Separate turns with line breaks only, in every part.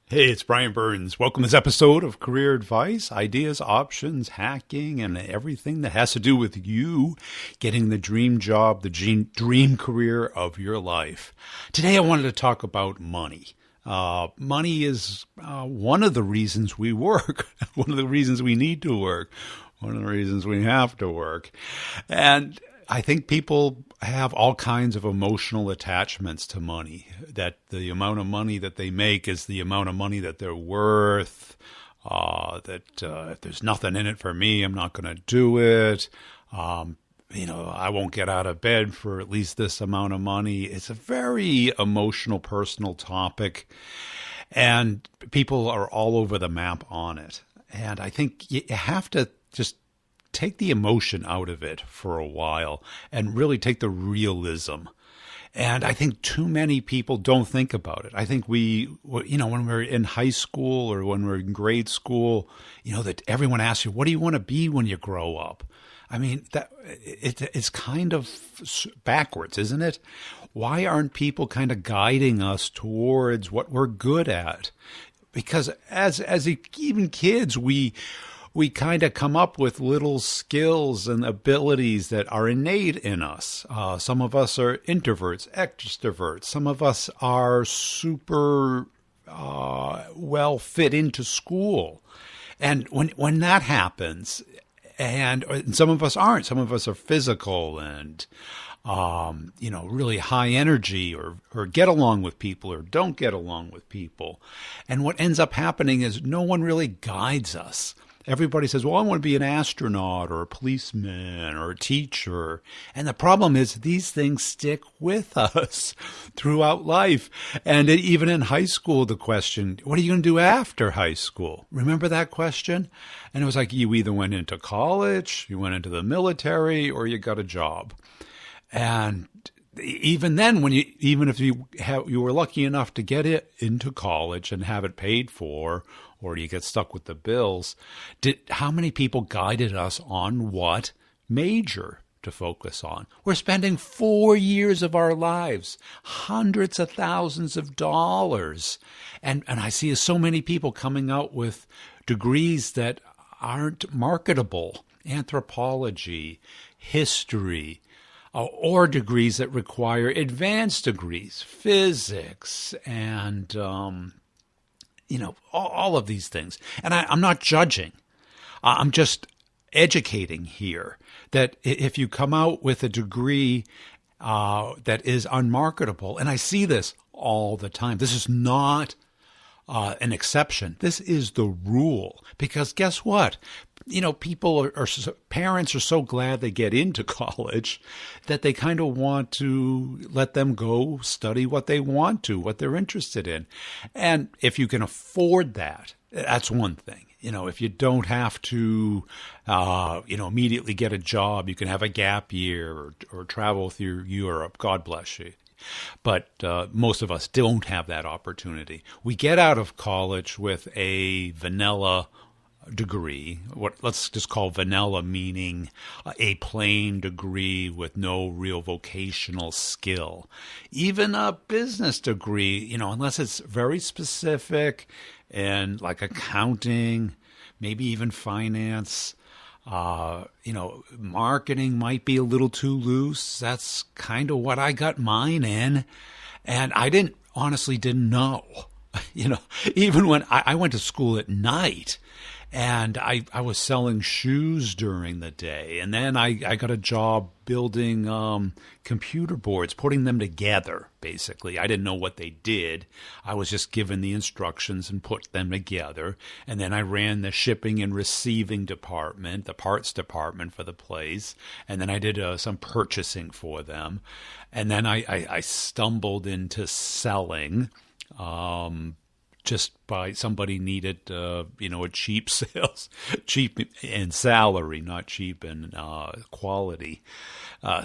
Hey, it's Brian Burns. Welcome to this episode of Career Advice, Ideas, Options, Hacking, and everything that has to do with you getting the dream job, the dream career of your life. Today I wanted to talk about money. Money is one of the reasons we work, one of the reasons we need to work, one of the reasons we have to work. And I think people have all kinds of emotional attachments to money, that the amount of money that they make is the amount of money that they're worth, that if there's nothing in it for me, I'm not going to do it. I won't get out of bed for at least this amount of money. It's a very emotional, personal topic, and people are all over the map on it. And I think you have to just take the emotion out of it for a while and really take the realism. And I think too many people don't think about it. I think when we're in high school or when we're in grade school, that everyone asks you, what do you want to be when you grow up? I mean, it's kind of backwards, isn't it? Why aren't people kind of guiding us towards what we're good at? Because as even kids, we kind of come up with little skills and abilities that are innate in us. Some of us are introverts, extroverts. Some of us are super well fit into school. And when that happens, and some of us aren't. Some of us are physical and really high energy or get along with people or don't get along with people. And what ends up happening is no one really guides us. Everybody says, well, I want to be an astronaut or a policeman or a teacher. And the problem is these things stick with us throughout life. And even in high school, the question, what are you going to do after high school? Remember that question? And it was like you either went into college, you went into the military, or you got a job. And even then, even if you were lucky enough to get it into college and have it paid for, or you get stuck with the bills, how many people guided us on what major to focus on? We're spending 4 years of our lives, hundreds of thousands of dollars. And I see so many people coming out with degrees that aren't marketable. Anthropology, history, or degrees that require advanced degrees, physics, and all of these things. And I'm not judging. I'm just educating here that if you come out with a degree that is unmarketable, and I see this all the time, this is not an exception. This is the rule. Because guess what? Parents are so glad they get into college that they kind of want to let them go study what they want to, what they're interested in. And if you can afford that, that's one thing. If you don't have to, immediately get a job, you can have a gap year or travel through Europe. God bless you. But most of us don't have that opportunity. We get out of college with a vanilla degree, what let's just call vanilla, meaning a plain degree with no real vocational skill. Even a business degree, unless it's very specific and like accounting, maybe even finance, marketing might be a little too loose. That's kind of what I got mine in. And I honestly didn't know, even when I went to school at night. And I was selling shoes during the day. And then I got a job building computer boards, putting them together, basically. I didn't know what they did. I was just given the instructions and put them together. And then I ran the shipping and receiving department, the parts department for the place. And then I did some purchasing for them. And then I stumbled into selling. Just by somebody needed, a cheap in salary, not cheap in quality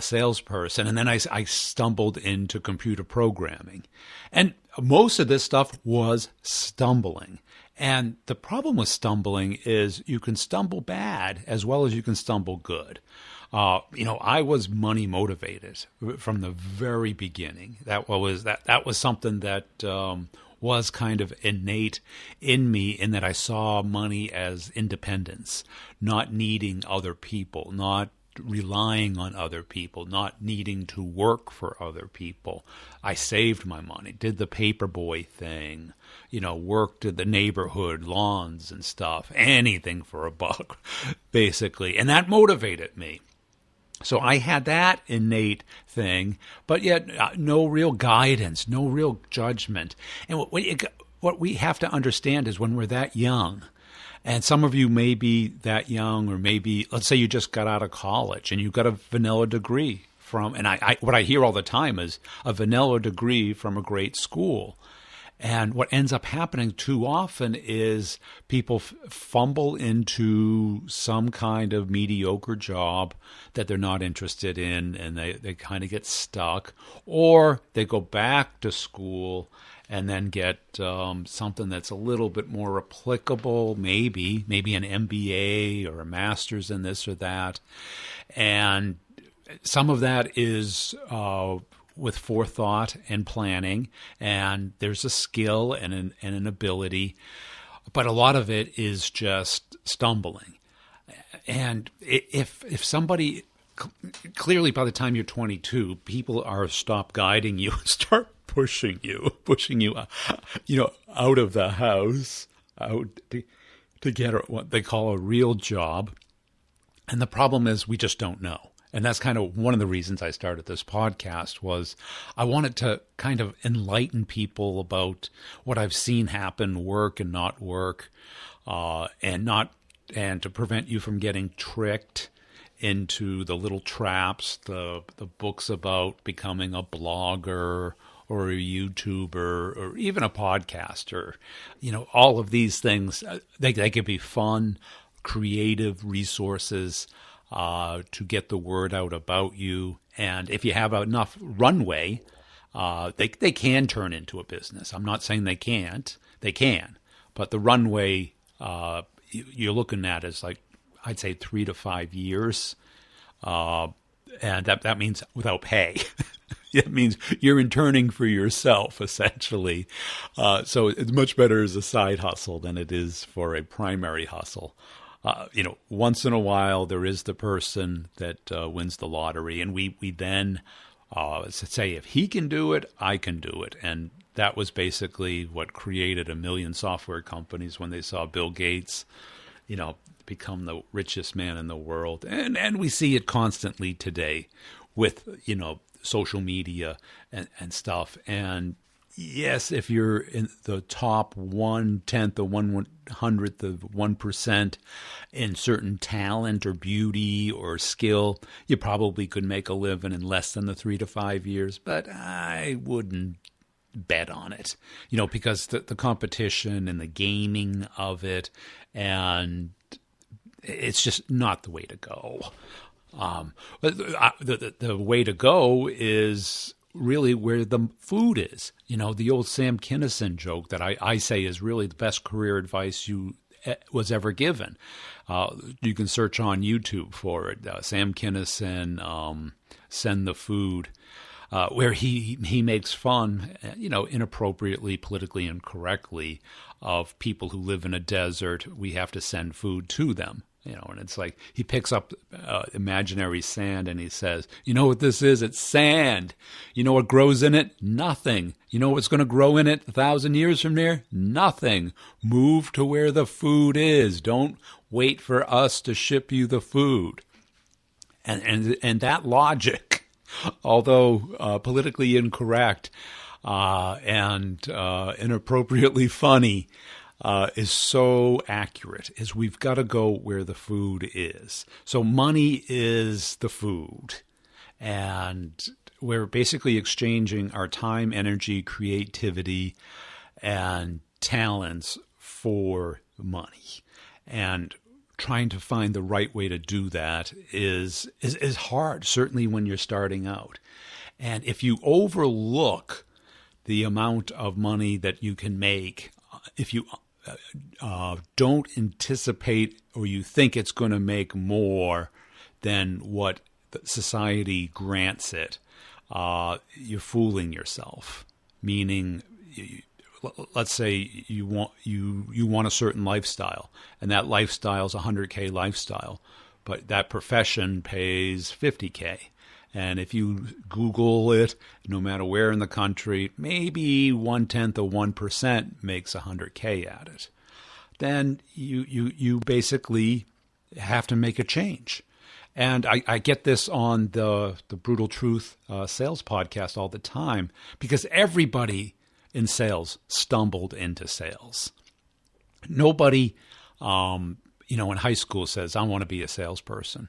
salesperson. And then I stumbled into computer programming. And most of this stuff was stumbling. And the problem with stumbling is you can stumble bad as well as you can stumble good. I was money motivated from the very beginning. That was something that was kind of innate in me, in that I saw money as independence, not needing other people, not relying on other people, not needing to work for other people. I saved my money, did the paperboy thing, worked at the neighborhood lawns and stuff, anything for a buck, basically. And that motivated me. So I had that innate thing, but yet no real guidance, no real judgment. And what we have to understand is, when we're that young, and some of you may be that young, or maybe, let's say you just got out of college and you got a vanilla degree from, and what I hear all the time is a vanilla degree from a great school. And what ends up happening too often is people fumble into some kind of mediocre job that they're not interested in, and they kind of get stuck, or they go back to school and then get something that's a little bit more applicable, maybe an MBA or a master's in this or that. And some of that is with forethought and planning, and there's a skill and an ability, but a lot of it is just stumbling. And if somebody, clearly by the time you're 22, people are stop guiding you and start pushing you, out of the house, out to get what they call a real job. And the problem is, we just don't know. And that's kind of one of the reasons I started this podcast, was I wanted to kind of enlighten people about what I've seen happen, work and not work, and to prevent you from getting tricked into the little traps, the books about becoming a blogger or a YouTuber or even a podcaster. All of these things, they could be fun, creative resources to get the word out about you. And if you have enough runway, they can turn into a business. I'm not saying they can't. They can. But the runway you're looking at is, like, I'd say 3 to 5 years. And that means without pay. It means you're interning for yourself, essentially. So it's much better as a side hustle than it is for a primary hustle. Once in a while, there is the person that wins the lottery, and we then say, if he can do it, I can do it. And that was basically what created a million software companies when they saw Bill Gates, become the richest man in the world. And we see it constantly today with, social media and stuff. And yes, if you're in the top 1/10 or 1/100th of 1% in certain talent or beauty or skill, you probably could make a living in less than the 3 to 5 years. But I wouldn't bet on it, because the competition and the gaming of it, and it's just not the way to go. The way to go is really where the food is. The old Sam Kinison joke that I say is really the best career advice you was ever given. You can search on YouTube for it. Sam Kinison, Send the Food, where he makes fun, inappropriately, politically incorrectly, of people who live in a desert. We have to send food to them. And it's like he picks up imaginary sand and he says, you know what this is? It's sand. You know what grows in it? Nothing. You know what's going to grow in it 1,000 years from there? Nothing. Move to where the food is. Don't wait for us to ship you the food. And that logic, although politically incorrect and inappropriately funny, is so accurate, is we've got to go where the food is. So money is the food. And we're basically exchanging our time, energy, creativity, and talents for money. And trying to find the right way to do that is hard, certainly when you're starting out. And if you overlook the amount of money that you can make, if you don't anticipate, or you think it's going to make more than what society grants it, you're fooling yourself. Meaning, let's say you want a certain lifestyle, and that lifestyle is a 100K lifestyle, but that profession pays 50K. And if you Google it, no matter where in the country, maybe 1/10 of 1% makes 100K at it. Then you basically have to make a change. And I get this on the Brutal Truth sales podcast all the time, because everybody in sales stumbled into sales. Nobody, in high school says, I want to be a salesperson.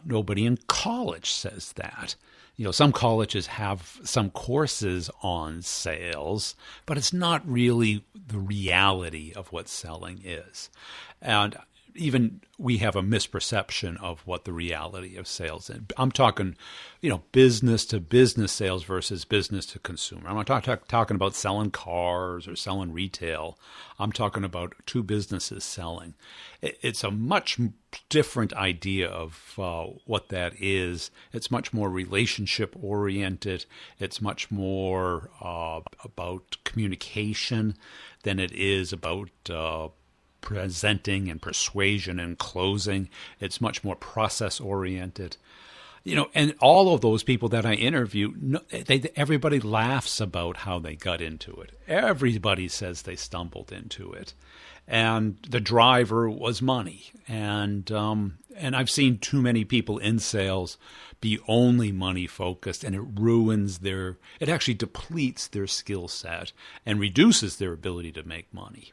Nobody in college says that. Some colleges have some courses on sales, but it's not really the reality of what selling is. And even we have a misperception of what the reality of sales is. I'm talking, business to business sales versus business to consumer. I'm not talking about selling cars or selling retail. I'm talking about two businesses selling. It's a much different idea of what that is. It's much more relationship oriented. It's much more about communication than it is about presenting and persuasion and closing. It's much more process oriented. And all of those people that I interview, everybody laughs about how they got into it. Everybody says they stumbled into it. And the driver was money. And I've seen too many people in sales be only money focused, and it actually depletes their skill set and reduces their ability to make money.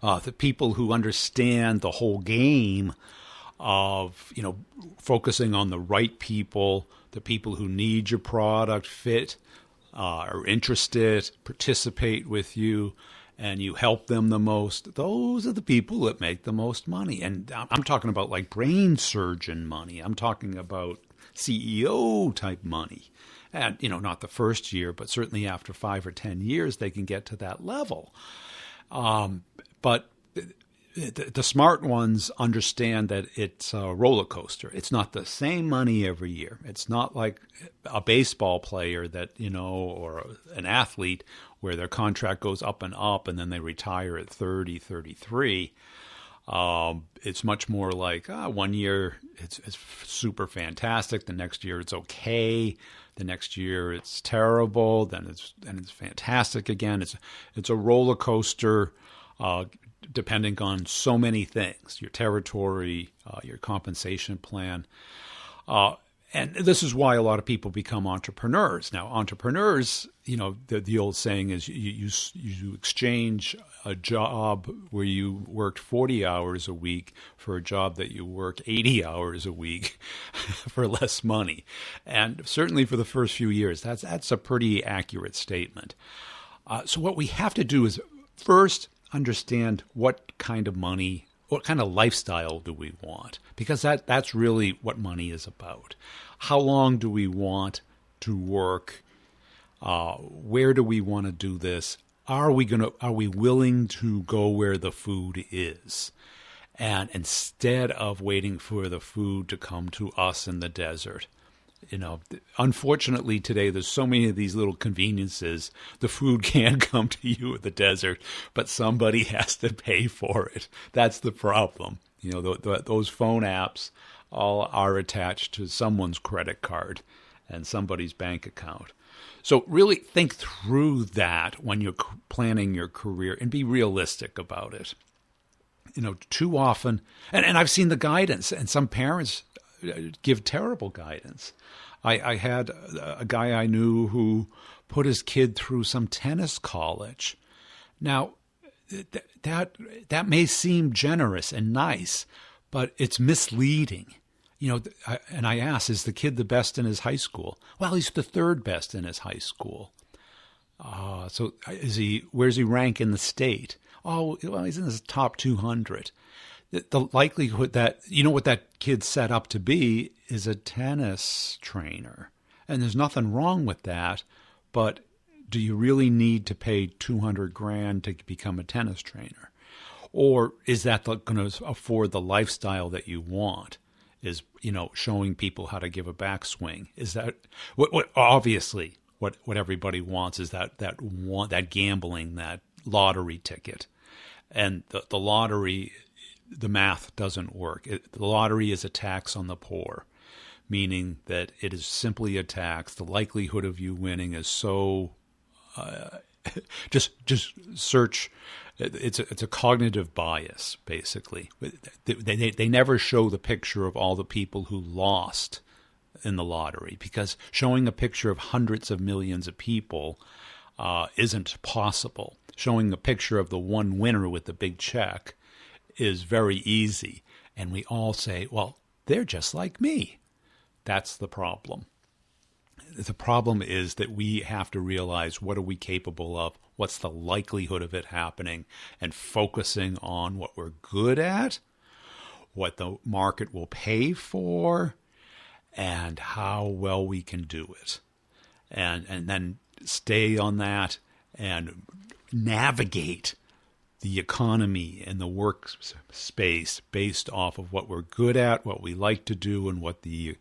The people who understand the whole game of, focusing on the right people, the people who need your product, fit, are interested, participate with you, and you help them the most, those are the people that make the most money. And I'm talking about like brain surgeon money. I'm talking about CEO type money. And, not the first year, but certainly after 5 or 10 years, they can get to that level. But the smart ones understand that it's a roller coaster. It's not the same money every year. It's not like a baseball player that, or an athlete where their contract goes up and then they retire at 30, 33. It's much more like 1 year it's super fantastic. The next year it's okay. The next year it's terrible. Then it's fantastic again. It's a roller coaster. Depending on so many things, your territory, your compensation plan. And this is why a lot of people become entrepreneurs. Now, entrepreneurs, the old saying is you exchange a job where you worked 40 hours a week for a job that you work 80 hours a week for less money. And certainly for the first few years, that's a pretty accurate statement. So what we have to do is first understand what kind of money, what kind of lifestyle do we want? Because that's really what money is about. How long do we want to work? Where do we want to do this? Are we willing to go where the food is? And instead of waiting for the food to come to us in the desert. Unfortunately today, there's so many of these little conveniences. The food can come to you in the desert, but somebody has to pay for it. That's the problem. Those phone apps all are attached to someone's credit card and somebody's bank account. So really think through that when you're planning your career and be realistic about it. Too often, and I've seen the guidance, and some parents give terrible guidance. I had a guy I knew who put his kid through some tennis college. Now, that may seem generous and nice, but it's misleading. And I asked, is the kid the best in his high school? Well, he's the third best in his high school. So where's he rank in the state? Oh, well, he's in the top 200. The likelihood that, what that kid's set up to be is a tennis trainer. And there's nothing wrong with that, but do you really need to pay $200,000 to become a tennis trainer? Or is that going to afford the lifestyle that you want? Is, showing people how to give a backswing? Is that, obviously, what everybody wants is that gambling, that lottery ticket. And the lottery, the math doesn't work. The lottery is a tax on the poor, meaning that it is simply a tax. The likelihood of you winning is so just search. It's a cognitive bias, basically. They never show the picture of all the people who lost in the lottery, because showing a picture of hundreds of millions of people isn't possible. Showing a picture of the one winner with the big check is very easy. And we all say, well, they're just like me. That's the problem. The problem is that we have to realize, what are we capable of? What's the likelihood of it happening? And focusing on what we're good at, what the market will pay for, and how well we can do it. And then stay on that and navigate the economy and the workspace based off of what we're good at, what we like to do, and what the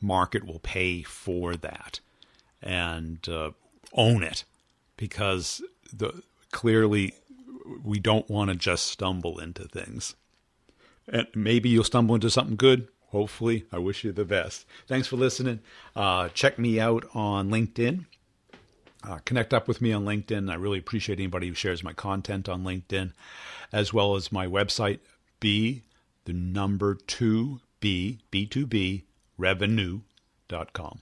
market will pay for that. And own it, because clearly we don't want to just stumble into things. And maybe you'll stumble into something good. Hopefully. I wish you the best. Thanks for listening. Check me out on LinkedIn. Connect up with me on LinkedIn. I really appreciate anybody who shares my content on LinkedIn, as well as my website, B2B, B2B, revenue.com.